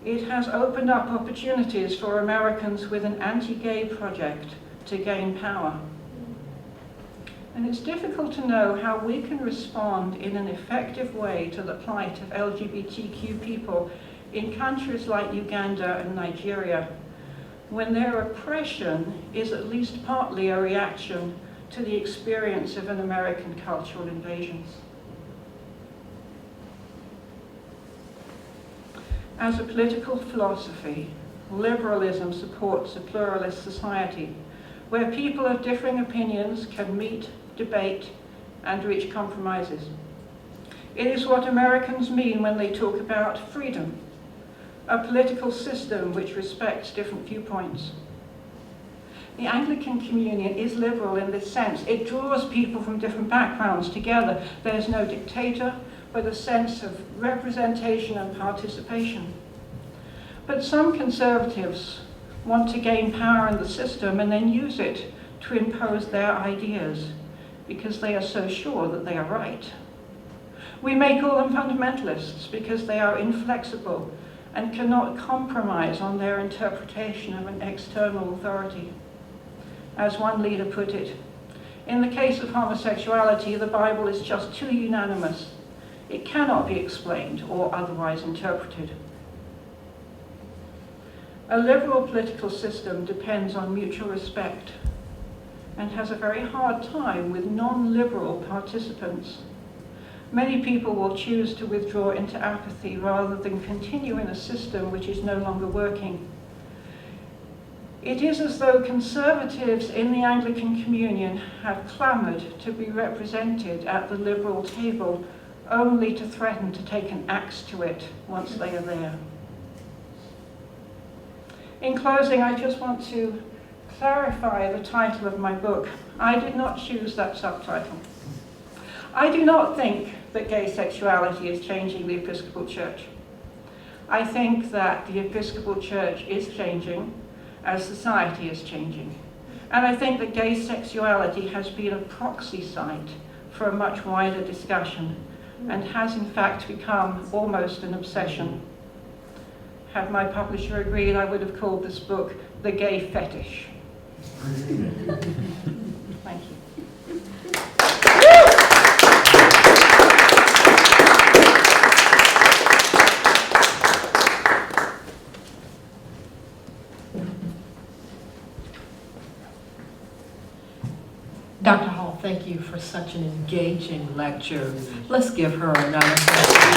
it has opened up opportunities for Americans with an anti-gay project to gain power. And it's difficult to know how we can respond in an effective way to the plight of LGBTQ people in countries like Uganda and Nigeria, when their oppression is at least partly a reaction to the experience of an American cultural invasion. As a political philosophy, liberalism supports a pluralist society where people of differing opinions can meet, debate, and reach compromises. It is what Americans mean when they talk about freedom, a political system which respects different viewpoints. The Anglican Communion is liberal in this sense. It draws people from different backgrounds together. There's no dictator, but a sense of representation and participation. But some conservatives want to gain power in the system and then use it to impose their ideas because they are so sure that they are right. We may call them fundamentalists because they are inflexible and cannot compromise on their interpretation of an external authority. As one leader put it, in the case of homosexuality, the Bible is just too unanimous. It cannot be explained or otherwise interpreted. A liberal political system depends on mutual respect and has a very hard time with non-liberal participants. Many people will choose to withdraw into apathy rather than continue in a system which is no longer working. It is as though conservatives in the Anglican Communion have clamoured to be represented at the liberal table only to threaten to take an axe to it once they are there. In closing, I just want to clarify the title of my book. I did not choose that subtitle. I do not think that gay sexuality is changing the Episcopal Church. I think that the Episcopal Church is changing as society is changing. And I think that gay sexuality has been a proxy site for a much wider discussion and has in fact become almost an obsession. Had my publisher agreed, I would have called this book The Gay Fetish. Thank you. Dr. Hall, thank you for such an engaging lecture. Let's give her another hand.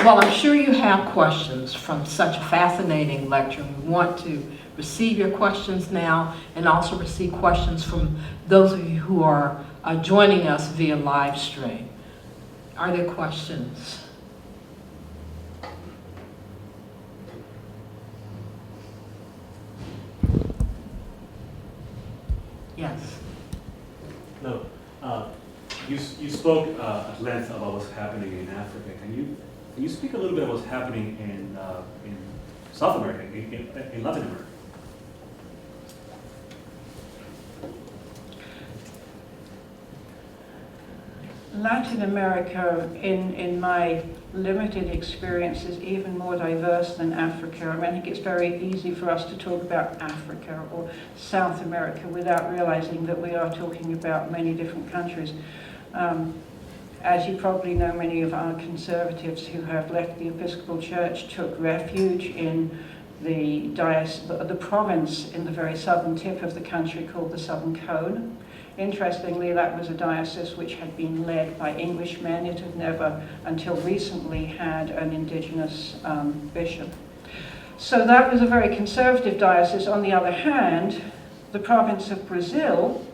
Well, I'm sure you have questions from such a fascinating lecture. We want to receive your questions now and also receive questions from those of you who are joining us via live stream. Are there questions? Yes. No. You spoke at length about what's happening in Africa. Can you speak a little bit about what's happening in South America, in Latin America? Latin America, in my limited experience, is even more diverse than Africa. I mean, I think it's very easy for us to talk about Africa or South America without realizing that we are talking about many different countries. As you probably know, many of our conservatives who have left the Episcopal Church took refuge in the province in the very southern tip of the country called the Southern Cone. Interestingly, that was a diocese which had been led by Englishmen. It had never, until recently, had an indigenous bishop. So that was a very conservative diocese. On the other hand, the province of Brazil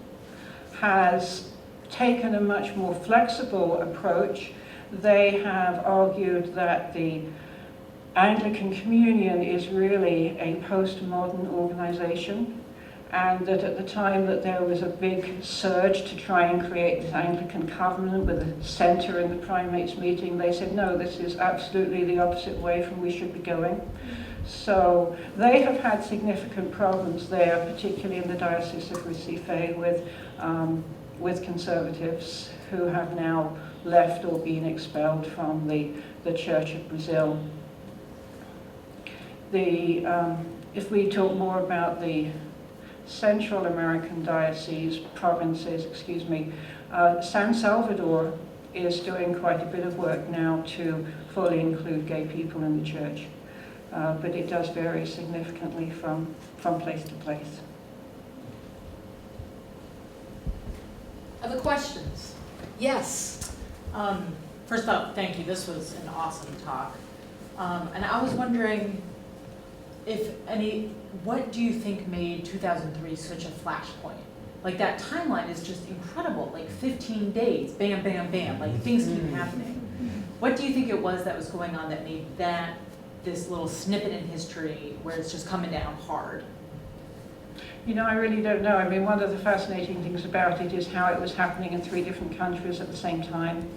has taken a much more flexible approach. They have argued that the Anglican Communion is really a postmodern organization, and that at the time that there was a big surge to try and create this Anglican covenant with a centre in the Primates Meeting, they said, no, this is absolutely the opposite way from we should be going. So they have had significant problems there, particularly in the Diocese of Recife, with conservatives who have now left or been expelled from the Church of Brazil. If we talk more about the Central American provinces, San Salvador is doing quite a bit of work now to fully include gay people in the church, but it does vary significantly from place to place. Other questions? Yes. First off, thank you. This was an awesome talk. And I was wondering what do you think made 2003 such a flashpoint? Like, that timeline is just incredible. Like 15 days, bam, bam, bam. Like, things keep happening. What do you think it was that was going on that made this little snippet in history where it's just coming down hard? You know, I really don't know. I mean, one of the fascinating things about it is how it was happening in 3 different countries at the same time.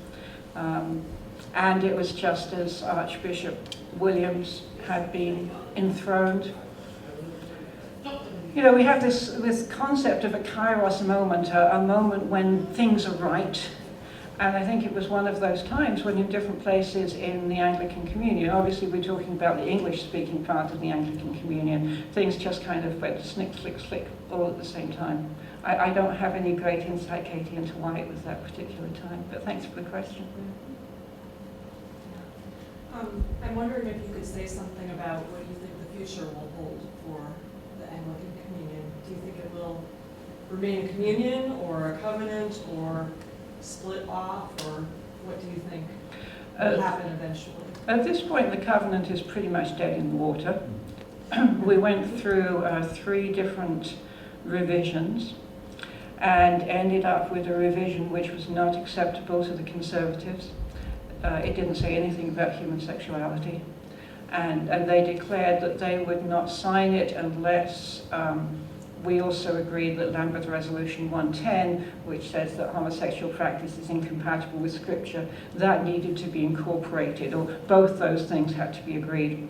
And it was just as Archbishop Williams had been enthroned. You know, we have this concept of a kairos moment, a moment when things are right. And I think it was one of those times when in different places in the Anglican Communion, obviously we're talking about the English-speaking part of the Anglican Communion, things just kind of went snick, slick, slick all at the same time. I don't have any great insight, Katie, into why it was that particular time, but thanks for the question. I'm wondering if you could say something about what you think the future will hold for the Anglican Communion. Do you think it will remain a communion or a covenant or split off, or what do you think will happen eventually? At this point, the covenant is pretty much dead in the water. We went through 3 different revisions and ended up with a revision which was not acceptable to the conservatives. It didn't say anything about human sexuality, and they declared that they would not sign it unless we also agreed that Lambeth Resolution 110, which says that homosexual practice is incompatible with Scripture, that needed to be incorporated, or both those things had to be agreed.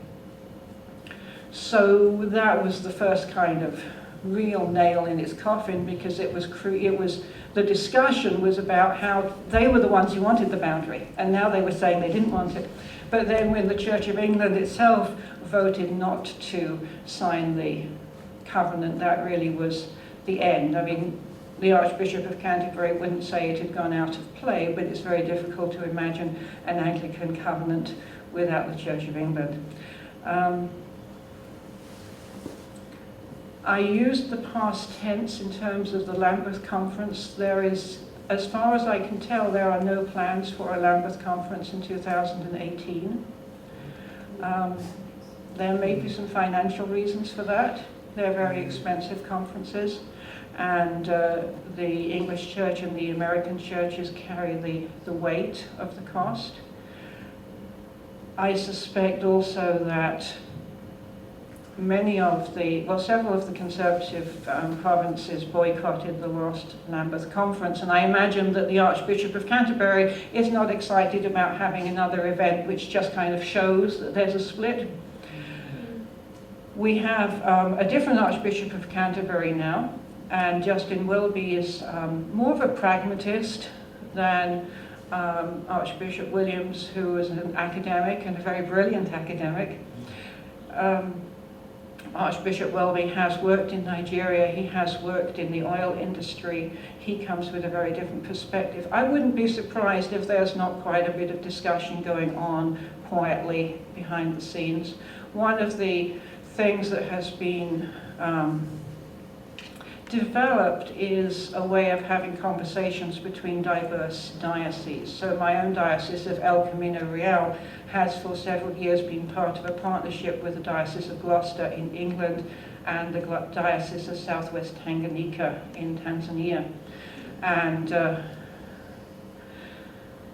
So that was the first kind of real nail in its coffin, because the discussion was about how they were the ones who wanted the boundary, and now they were saying they didn't want it. But then when the Church of England itself voted not to sign the covenant, that really was the end. I mean, the Archbishop of Canterbury wouldn't say it had gone out of play, but it's very difficult to imagine an Anglican covenant without the Church of England. I used the past tense in terms of the Lambeth Conference. There is, as far as I can tell, there are no plans for a Lambeth Conference in 2018. There may be some financial reasons for that. They're very expensive conferences, and the English Church and the American churches carry the weight of the cost. I suspect also that several of the conservative provinces boycotted the lost Lambeth Conference, and I imagine that the Archbishop of Canterbury is not excited about having another event which just kind of shows that there's a split. We have a different Archbishop of Canterbury now, and Justin Wilby is more of a pragmatist than Archbishop Williams, who was an academic and a very brilliant academic. Archbishop Welby has worked in Nigeria, he has worked in the oil industry, he comes with a very different perspective. I wouldn't be surprised if there's not quite a bit of discussion going on quietly behind the scenes. One of the things that has been developed is a way of having conversations between diverse dioceses. So my own diocese of El Camino Real has for several years been part of a partnership with the Diocese of Gloucester in England and the Diocese of Southwest Tanganyika in Tanzania. And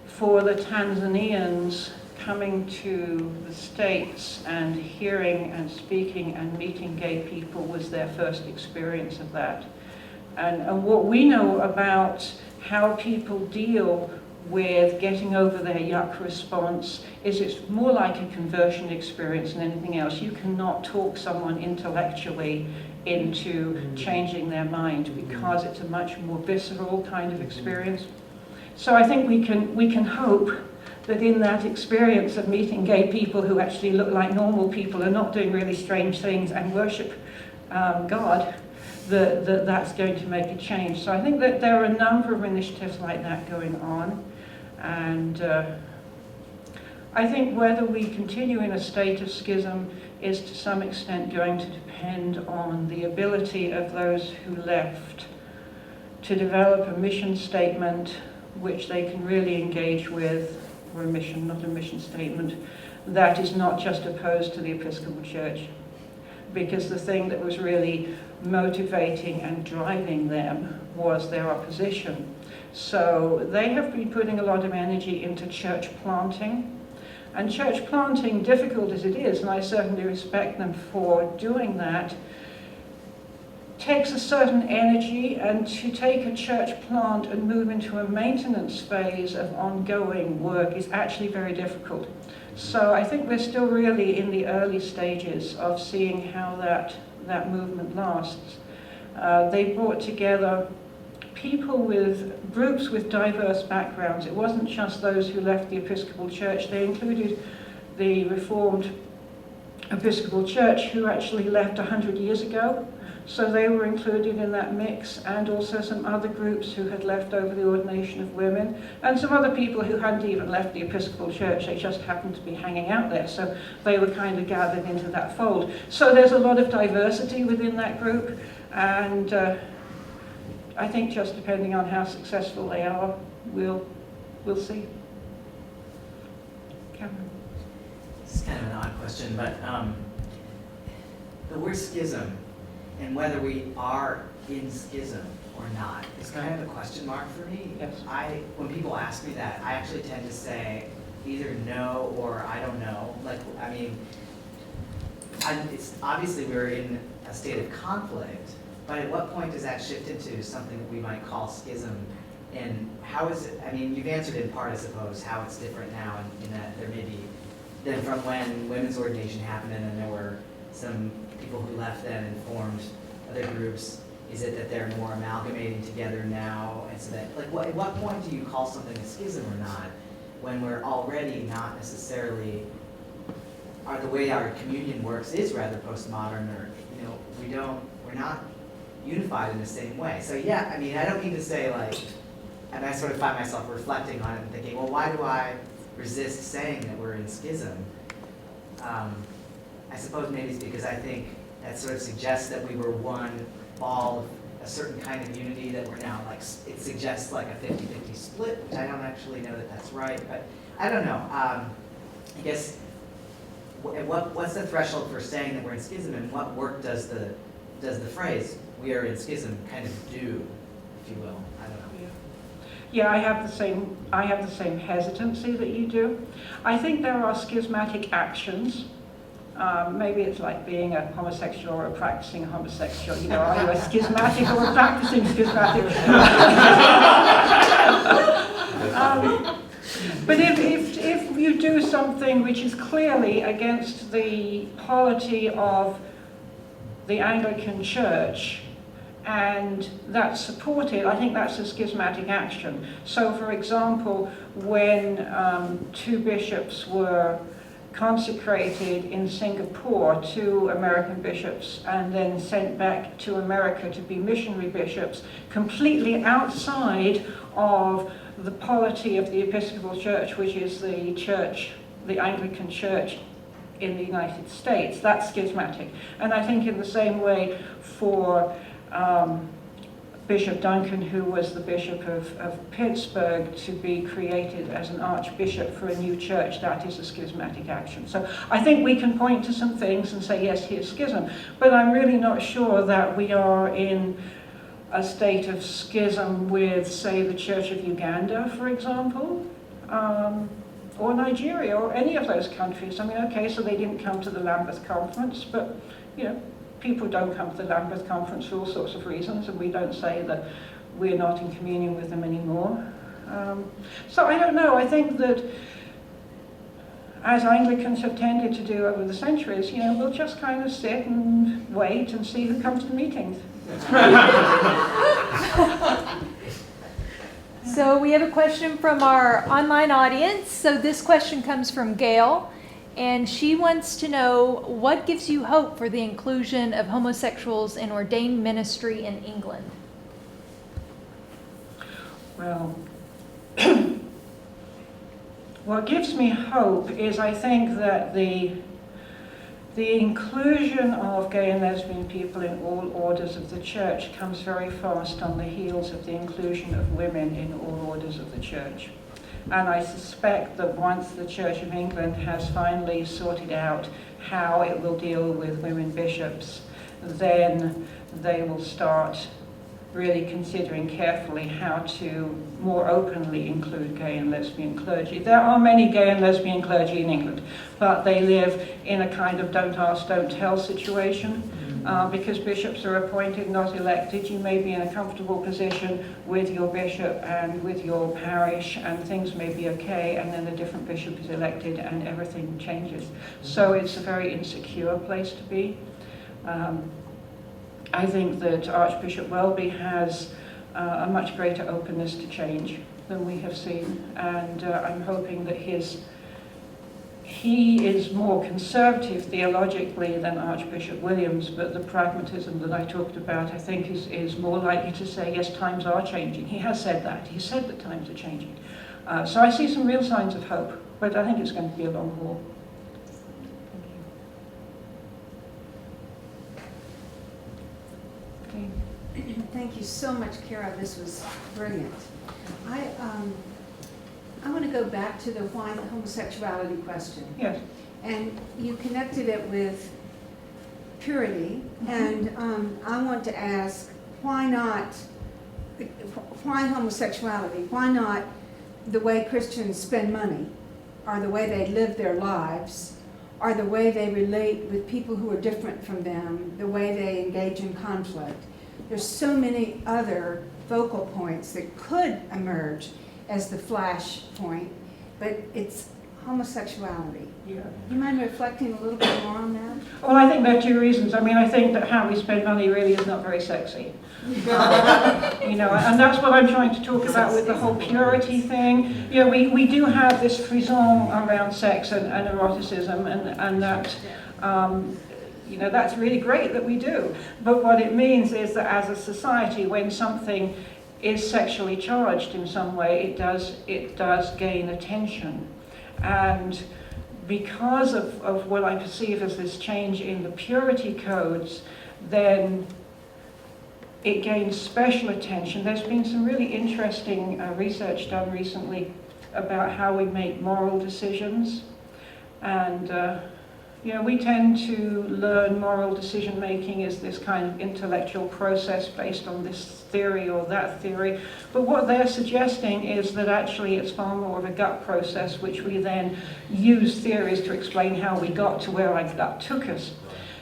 for the Tanzanians, coming to the States and hearing and speaking and meeting gay people was their first experience of that. And what we know about how people deal with getting over their yuck response is it's more like a conversion experience than anything else. You cannot talk someone intellectually into changing their mind because it's a much more visceral kind of experience. So I think we can hope that in that experience of meeting gay people who actually look like normal people and not doing really strange things and worship God, that's going to make a change. So I think that there are a number of initiatives like that going on. And I think whether we continue in a state of schism is to some extent going to depend on the ability of those who left to develop a mission statement which they can really engage with, or a mission, not a mission statement, that is not just opposed to the Episcopal Church. Because the thing that was really motivating and driving them was their opposition. So they have been putting a lot of energy into church planting. And church planting, difficult as it is, and I certainly respect them for doing that, takes a certain energy, and to take a church plant and move into a maintenance phase of ongoing work is actually very difficult. So I think we're still really in the early stages of seeing how that movement lasts. They brought together people with groups with diverse backgrounds. It wasn't just those who left the Episcopal Church. They included the Reformed Episcopal Church who actually left 100 years ago. So they were included in that mix, and also some other groups who had left over the ordination of women, and some other people who hadn't even left the Episcopal Church. They just happened to be hanging out there, so they were kind of gathered into that fold. So there's a lot of diversity within that group, and I think just depending on how successful they are, we'll see. Katharine. This is kind of an odd question, but the word schism and whether we are in schism or not is kind of a question mark for me. Yes. When people ask me that, I actually tend to say either no or I don't know. Like, I mean, it's obviously we're in a state of conflict, but at what point does that shift into something that we might call schism? And how is it, I mean, you've answered in part, I suppose, how it's different now in that there may be, than from when women's ordination happened and then there were some people who left then and formed other groups. Is it that they're more amalgamating together now? And so that, like, at what point do you call something a schism or not when we're already not necessarily, the way our communion works is rather postmodern, or, you know, we're not unified in the same way. So yeah, I mean, I don't mean to say like, and I sort of find myself reflecting on it and thinking, well, why do I resist saying that we're in schism? I suppose maybe it's because I think that sort of suggests that we were one ball of a certain kind of unity that we're now like, it suggests like a 50-50 split, which I don't actually know that that's right, but I don't know. I guess, what's the threshold for saying that we're in schism, and what work does the phrase, we are in schism, kind of do, if you will? I don't know. Yeah, I have the same hesitancy that you do. I think there are schismatic actions. Maybe it's like being a homosexual or a practicing homosexual. You know, are you a schismatic or a practicing schismatic? But if you do something which is clearly against the polity of the Anglican Church, and that's supported, I think that's a schismatic action. So for example, when 2 bishops were consecrated in Singapore, 2 American bishops, and then sent back to America to be missionary bishops, completely outside of the polity of the Episcopal Church, which is the church, the Anglican Church in the United States. That's schismatic. And I think in the same way for Bishop Duncan, who was the Bishop of Pittsburgh, to be created as an archbishop for a new church, that is a schismatic action. So I think we can point to some things and say, yes, here's schism, but I'm really not sure that we are in a state of schism with, say, the Church of Uganda, for example, or Nigeria, or any of those countries. I mean, okay, so they didn't come to the Lambeth Conference, but, you know, people don't come to the Lambeth Conference for all sorts of reasons, and we don't say that we're not in communion with them anymore. So I don't know, I think that as Anglicans have tended to do over the centuries, you know, we'll just kind of sit and wait and see who comes to the meetings. So we have a question from our online audience. So this question comes from Gail, and she wants to know, what gives you hope for the inclusion of homosexuals in ordained ministry in England? Well, what gives me hope is I think that the inclusion of gay and lesbian people in all orders of the church comes very fast on the heels of the inclusion of women in all orders of the church. And I suspect that once the Church of England has finally sorted out how it will deal with women bishops, then they will start really considering carefully how to more openly include gay and lesbian clergy. There are many gay and lesbian clergy in England, but they live in a kind of don't ask, don't tell situation. Because bishops are appointed, not elected, you may be in a comfortable position with your bishop and with your parish, and things may be okay, and then a different bishop is elected and everything changes. So it's a very insecure place to be. I think that Archbishop Welby has a much greater openness to change than we have seen, and I'm hoping that he is more conservative theologically than Archbishop Williams, but the pragmatism that I talked about, I think, is more likely to say, yes, times are changing. He has said that. He said that times are changing. So I see some real signs of hope, but I think it's going to be a long haul. Thank you. Thank you so much, Kara. This was brilliant. I want to go back to the why homosexuality question. Yes. And you connected it with purity, and I want to ask, why homosexuality? Why not the way Christians spend money, or the way they live their lives, or the way they relate with people who are different from them, the way they engage in conflict? There's so many other focal points that could emerge as the flash point, but it's homosexuality. Yeah. You mind reflecting a little bit more on that? Well, I think there are 2 reasons. I mean, I think that how we spend money really is not very sexy. You know, and that's what I'm trying to talk about with the whole purity thing. You know, we do have this frisson around sex and eroticism, and that, you know, that's really great that we do. But what it means is that as a society, when something is sexually charged in some way, it does gain attention. And because of what I perceive as this change in the purity codes, then it gains special attention. There's been some really interesting research done recently about how we make moral decisions. And you know, we tend to learn moral decision making as this kind of intellectual process based on this theory or that theory. But what they're suggesting is that actually it's far more of a gut process, which we then use theories to explain how we got to where our gut took us.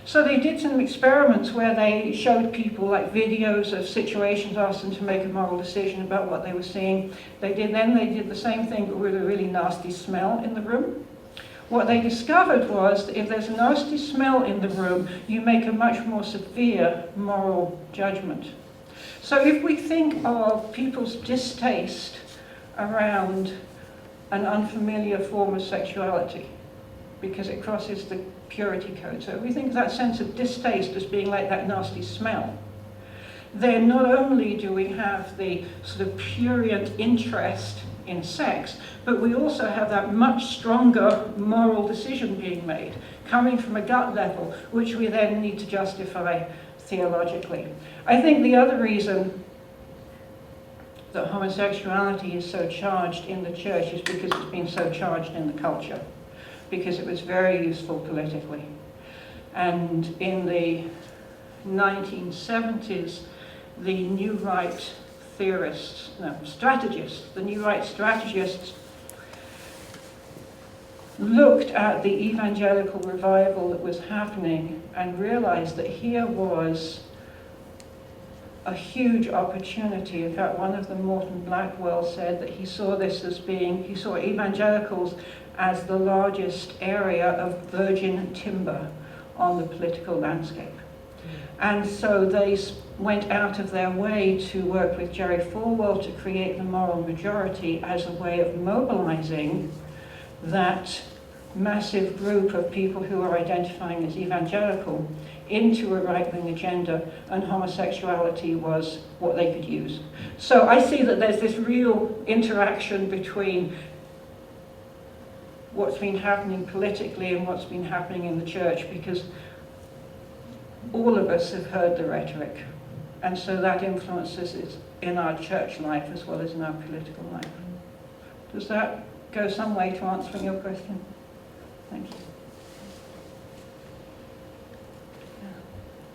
So they did some experiments where they showed people like videos of situations, asked them to make a moral decision about what they were seeing. They did the same thing but with a really nasty smell in the room. What they discovered was that if there's a nasty smell in the room, you make a much more severe moral judgment. So if we think of people's distaste around an unfamiliar form of sexuality, because it crosses the purity code, so if we think of that sense of distaste as being like that nasty smell, then not only do we have the sort of prurient interest in sex, but we also have that much stronger moral decision being made, coming from a gut level, which we then need to justify theologically. I think the other reason that homosexuality is so charged in the church is because it's been so charged in the culture, because it was very useful politically. And in the 1970s, the New Right strategists looked at the evangelical revival that was happening and realized that here was a huge opportunity. In fact, one of them, Morton Blackwell, said that he saw evangelicals as the largest area of virgin timber on the political landscape. And so they went out of their way to work with Jerry Falwell to create the Moral Majority as a way of mobilizing that massive group of people who are identifying as evangelical into a right-wing agenda, and homosexuality was what they could use. So I see that there's this real interaction between what's been happening politically and what's been happening in the church, because all of us have heard the rhetoric, and so that influences it in our church life as well as in our political life. Does that go some way to answering your question? Thank you.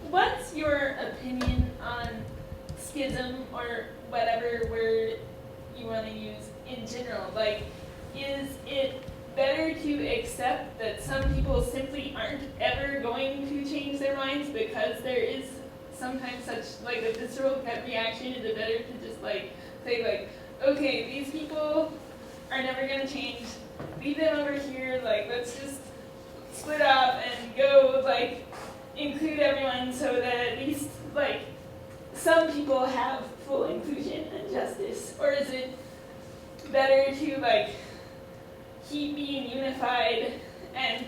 What's your opinion on schism, or whatever word you want to use in general? Like, is it better to accept that some people simply aren't ever going to change their minds because there is sometimes such like a visceral gut reaction? Is it better to just like say like, okay, these people are never going to change, leave them over here, like let's just split up and go like include everyone so that at least like some people have full inclusion and justice? Or is it better to like keep being unified and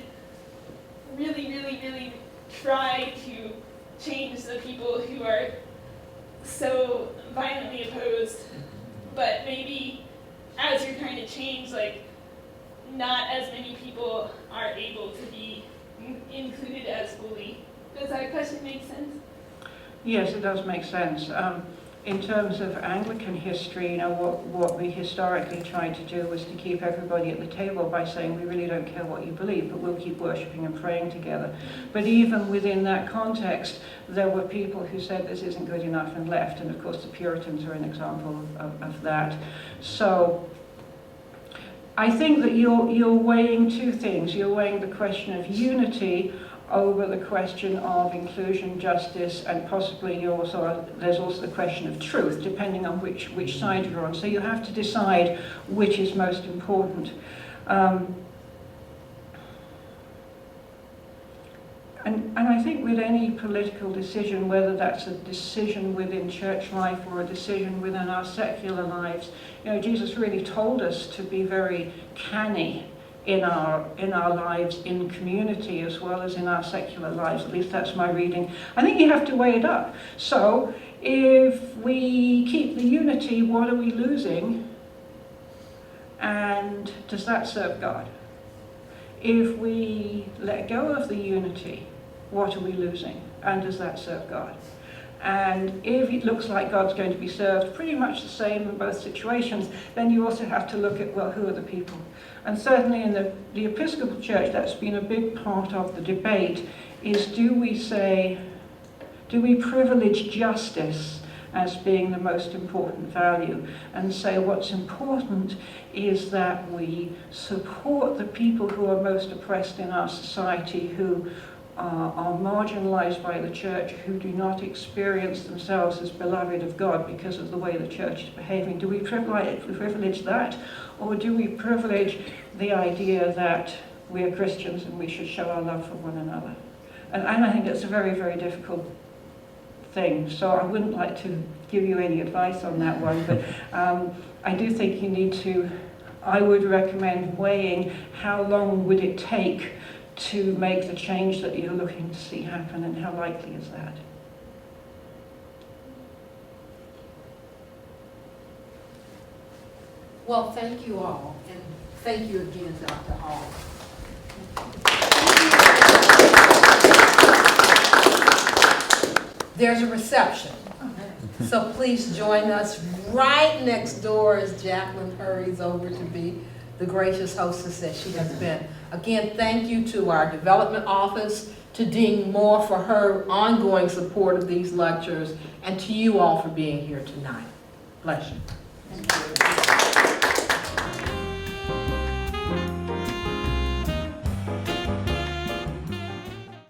really, really, really try to change the people who are so violently opposed, but maybe as you're trying to change, like not as many people are able to be included as fully? Does that question make sense? Yes, it does make sense. In terms of Anglican history, what we historically tried to do was to keep everybody at the table by saying we really don't care what you believe, but we'll keep worshipping and praying together. But even within that context, there were people who said this isn't good enough and left, and of course the Puritans are an example of that. So I think that you're weighing two things. You're weighing the question of unity over the question of inclusion, justice, and possibly there's also the question of truth, depending on which side you're on. So you have to decide which is most important. And I think with any political decision, whether that's a decision within church life or a decision within our secular lives, Jesus really told us to be very canny in our lives, in community, as well as in our secular lives. At least that's my reading. I think you have to weigh it up. So if we keep the unity, what are we losing? And does that serve God? If we let go of the unity, what are we losing? And does that serve God? And if it looks like God's going to be served pretty much the same in both situations, then you also have to look at, well, who are the people? And certainly in the Episcopal Church, that's been a big part of the debate, is do we privilege justice as being the most important value, and say what's important is that we support the people who are most oppressed in our society, who are marginalized by the church, who do not experience themselves as beloved of God because of the way the church is behaving. Do we privilege that, or do we privilege the idea that we are Christians and we should show our love for one another? And I think it's a very, very difficult thing. So I wouldn't like to give you any advice on that one, but I do think you need to, I would recommend weighing how long would it take to make the change that you're looking to see happen, and how likely is that? Well, thank you all, and thank you again, Dr. Hall. There's a reception, so please join us right next door as Jacqueline hurries over to be the gracious hostess that she has been. Again, thank you to our development office, to Dean Moore for her ongoing support of these lectures, and to you all for being here tonight. Bless you. Thank you.